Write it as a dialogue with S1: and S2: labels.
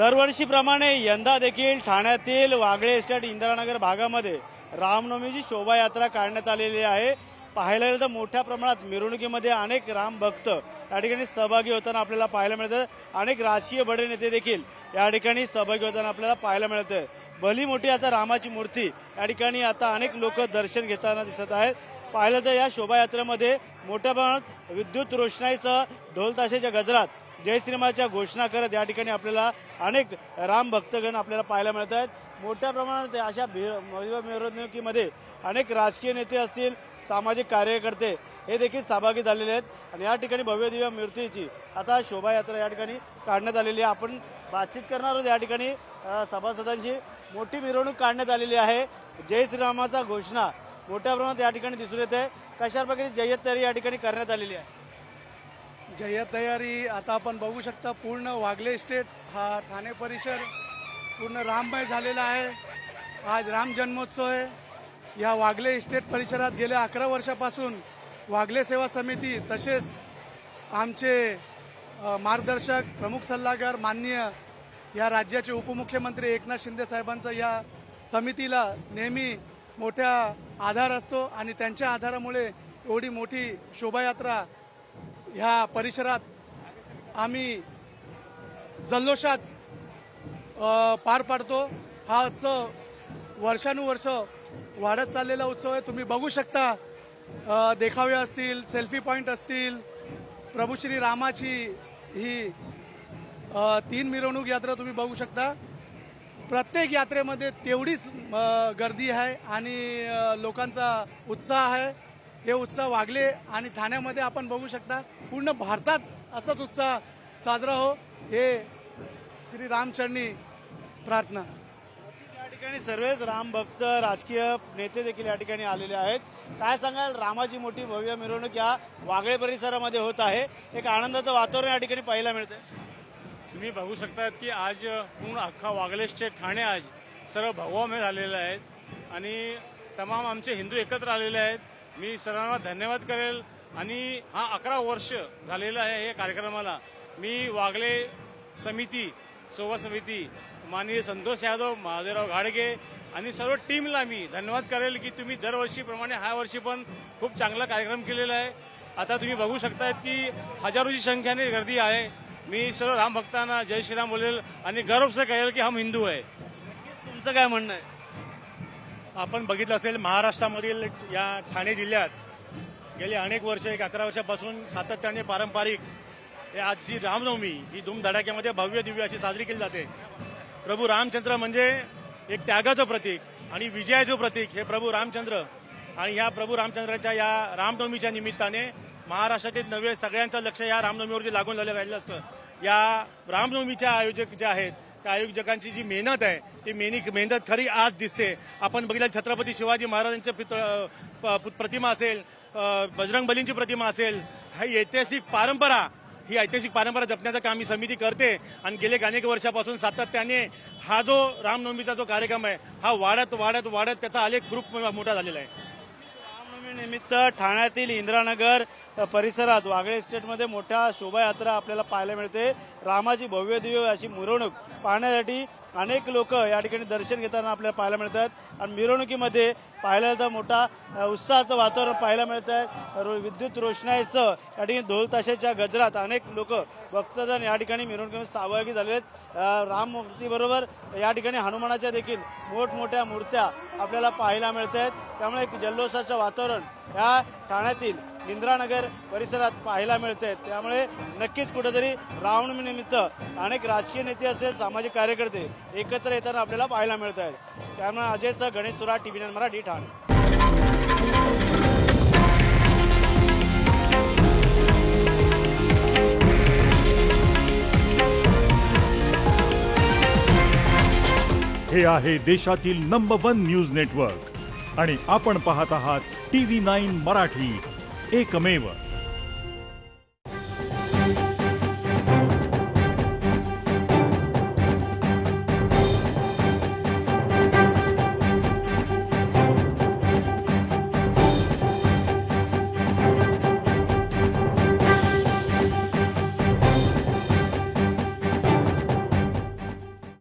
S1: दरवर्षीप्रमाणे यंदा देखील ठाण्यातील वागळे एस्टेट इंदिरानगर भागामध्ये रामनवमीची शोभायात्रा काढण्यात आलेली आहे। पाहायला गेलं तर मोठ्या प्रमाणात मिरवणुकीमध्ये अनेक राम भक्त या ठिकाणी सहभागी होताना आपल्याला पाहायला मिळतं। अनेक राजकीय बडे नेते देखील या ठिकाणी सहभागी होताना आपल्याला पाहायला मिळतं। भली मोठी आता रामाची मूर्ती या ठिकाणी आता अनेक लोक दर्शन घेताना दिसत आहेत। पाहिलं तर या शोभायात्रेमध्ये मोठ्या प्रमाणात विद्युत रोषणाईसह ढोल ताशाच्या गजरात जय श्रीरामाच्या घोषणा करत या ठिकाणी आपल्याला अनेक राम भक्तगण आपल्याला पाहायला मिळत आहेत। मोठ्या प्रमाणात अशा मिरवणुकीमध्ये अनेक राजकीय नेते असतील, सामाजिक कार्यकर्ते हे देखील सहभागी झालेले आहेत आणि या ठिकाणी भव्य दिव्य मूर्तीची आता शोभायात्रा या ठिकाणी काढण्यात आलेली आहे। आपण बातचीत करणार आहोत। या ठिकाणी सभासदांची मोठी मिरवणूक काढण्यात आलेली आहे। जय श्रीरामाचा घोषणा मोठ्या प्रमाणात या ठिकाणी दिसून येते। कशा प्रकारे जय्यत तयारी या ठिकाणी करण्यात आलेली आहे?
S2: जय्यत तयारी आता आपण बघू शकता। पूर्ण वागले इस्टेट हा ठाणे परिसर पूर्ण राममय झालेला आहे। आज राम जन्मोत्सव आहे। या वागले इस्टेट परिसरात गेल्या 11 वर्षापासून वागले सेवा समिती तसेच आमचे मार्गदर्शक प्रमुख सल्लागार माननीय या राज्याचे उपमुख्यमंत्री एकनाथ शिंदे साहेबांचा या समितीला नेहमी मोठा आधार असतो आणि त्यांच्या आधारामुळे एवढी मोठी शोभायात्रा ह्या परिसरात आम्ही जल्लोषात पार पाडतो। हा उत्सव वर्षानुवर्ष वाढत चाललेला उत्सव आहे। तुम्ही बघू शकता देखावे असतील, सेल्फी पॉइंट असतील, प्रभू श्री रामाची ही 3 मिरवणूक यात्रा तुम्ही बघू शकता। प्रत्येक यात्रेमध्ये तेवढीच गर्दी आहे आणि लोकांचा उत्साह आहे। हे उत्साह वागले आणि ठाण्यामध्ये आपण बघू शकता। पूर्ण भारतात असाच उत्साह साजरा हो हे श्री रामचरणी प्रार्थना।
S1: या ठिकाणी सर्वच राम भक्त राजकीय नेते देखील या ठिकाणी आलेले आहेत। काय सांगाल, रामाची मोठी भव्य मिरवणूक या वागळे परिसरामध्ये होत आहे। एक आनंदाचं वातावरण या ठिकाणी पाहायला मिळतंय।
S3: तुम्ही बघू शकतात की आज पूर्ण अख्खा वागले स्टेट ठाणे आज सर्व भगवामय झालेलं आहे आणि तमाम आमचे हिंदू एकत्र आलेले आहेत। मी सर्वांना धन्यवाद करेल आणि हा 11 वर्ष झालेला आहे या कार्यक्रमाला। मी वागले समिती सोबत समिती माननीय संतोष यादव, महादेवराव घाडगे आणि सर्व टीमला मी धन्यवाद करेल की तुम्ही दरवर्षीप्रमाणे ह्या वर्षी पण खूप चांगला कार्यक्रम केलेला आहे। आता तुम्ही बघू शकता की हजारोची संख्येने गर्दी आहे। मी सर्व राम भक्तांना जय श्रीराम बोलेल आणि गर्व से कहेल की हम हिंदू आहे।
S1: तुमचं काय म्हणणं आहे?
S4: आपण बघितलं असेल महाराष्ट्रामधील या ठाणे जिल्ह्यात गेली अनेक वर्ष 11 वर्षापासून सातत्याने पारंपरिक आजची रामनवमी ही धूमधडाक्यामध्ये भव्य दिव्य अशी साजरी केली जाते। प्रभू रामचंद्र म्हणजे एक त्यागाचं प्रतीक आणि विजयाचं प्रतीक हे प्रभू रामचंद्र आणि ह्या प्रभू रामचंद्राच्या या रामनवमीच्या निमित्ताने महाराष्ट्रातील नवे सगळ्यांचं लक्ष या रामनवमीवरती लागून झालं राहिलं असतं। या रामनवमीच्या आयोजक जे आहेत त्या आयोजकांची जी मेहनत आहे ती मेहनत खरी आज दिसते। आपण बघितलं छत्रपती शिवाजी महाराजांच्या प्रतिमा असेल, बजरंगबलींची प्रतिमा असेल, ही ऐतिहासिक परंपरा जपण्याचं काम ही समिती करते आणि गेले अनेक वर्षापासून सातत्याने हा जो रामनवमीचा जो कार्यक्रम आहे हा वाढत त्याचा आलेख खूप मोठा झालेला आहे।
S1: रामनवमी निमित्त ठाण्यातील इंदिरानगर परिसरात वागळे इस्टेटमध्ये मोठ्या शोभायात्रा आपल्याला पाहायला मिळते। रामाची भव्य दिव्य अशी मिरवणूक पाहण्यासाठी अनेक लोक या ठिकाणी दर्शन घेताना आपल्याला पाहायला मिळतात आणि मिरवणुकीमध्ये पाहायला तर मोठा उत्साहाचं वातावरण पाहायला मिळत आहे। विद्युत रोषणाईसह या ठिकाणी ढोल ताशाच्या गजरात अनेक लोक भक्तजन या ठिकाणी मिरवणुकीमध्ये सहभागी झालेले आहेत। राममूर्तीबरोबर या ठिकाणी हनुमानाच्या देखील मोठमोठ्या मूर्त्या आपल्याला पाहायला मिळत आहेत। त्यामुळे एक जल्लोषाचं वातावरण या ठाण्यातील इंदिरानगर परिसरात पाहायला मिळते। त्यामुळे नक्कीच कुठेतरी रामनवमीनिमित्त अनेक राजकीय नेते असेल, सामाजिक कार्यकर्ते एकत्र येताना आपल्याला पाहायला मिळत आहेत। त्यामुळे अजयसह गणेश सुरा, TV9 मराठी, ठाणे।
S5: हे आहे देशातील नंबर 1 न्यूज नेटवर्क आणि आपण पाहत आहात TV9 मराठी, एकमेव।